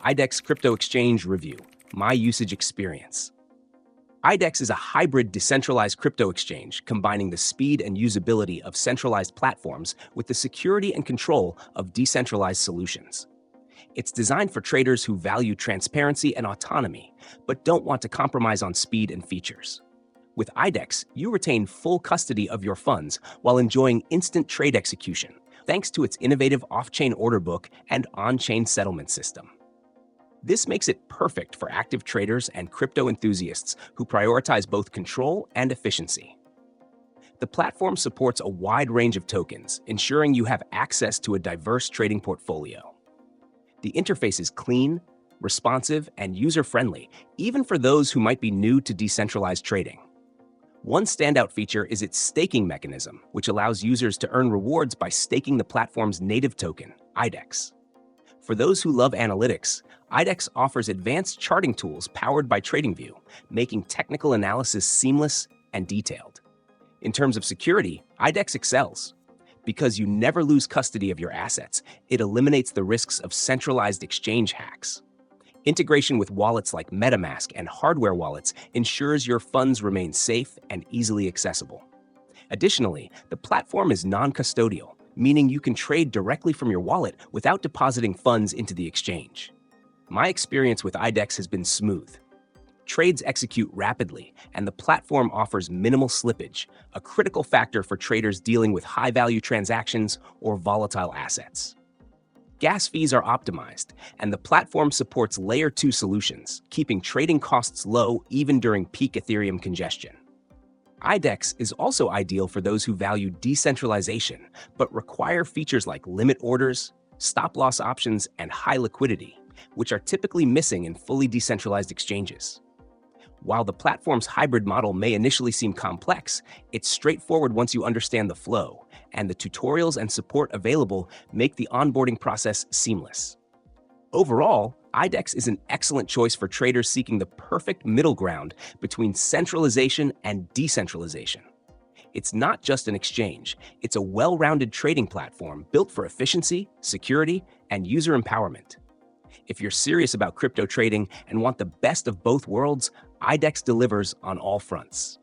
IDEX Crypto Exchange Review, My Usage Experience. IDEX is a hybrid decentralized crypto exchange combining the speed and usability of centralized platforms with the security and control of decentralized solutions. It's designed for traders who value transparency and autonomy, but don't want to compromise on speed and features. With IDEX, you retain full custody of your funds while enjoying instant trade execution, thanks to its innovative off-chain order book and on-chain settlement system. This makes it perfect for active traders and crypto enthusiasts who prioritize both control and efficiency. The platform supports a wide range of tokens, ensuring you have access to a diverse trading portfolio. The interface is clean, responsive, and user-friendly, even for those who might be new to decentralized trading. One standout feature is its staking mechanism, which allows users to earn rewards by staking the platform's native token, IDEX. For those who love analytics, IDEX offers advanced charting tools powered by TradingView, making technical analysis seamless and detailed. In terms of security, IDEX excels. Because you never lose custody of your assets, it eliminates the risks of centralized exchange hacks. Integration with wallets like MetaMask and hardware wallets ensures your funds remain safe and easily accessible. Additionally, the platform is non-custodial, meaning you can trade directly from your wallet without depositing funds into the exchange. My experience with IDEX has been smooth. Trades execute rapidly, and the platform offers minimal slippage, a critical factor for traders dealing with high-value transactions or volatile assets. Gas fees are optimized, and the platform supports Layer 2 solutions, keeping trading costs low even during peak Ethereum congestion. IDEX is also ideal for those who value decentralization, but require features like limit orders, stop-loss options, and high liquidity, which are typically missing in fully decentralized exchanges. While the platform's hybrid model may initially seem complex, it's straightforward once you understand the flow, and the tutorials and support available make the onboarding process seamless. Overall, IDEX is an excellent choice for traders seeking the perfect middle ground between centralization and decentralization. It's not just an exchange, it's a well-rounded trading platform built for efficiency, security, and user empowerment. If you're serious about crypto trading and want the best of both worlds, IDEX delivers on all fronts.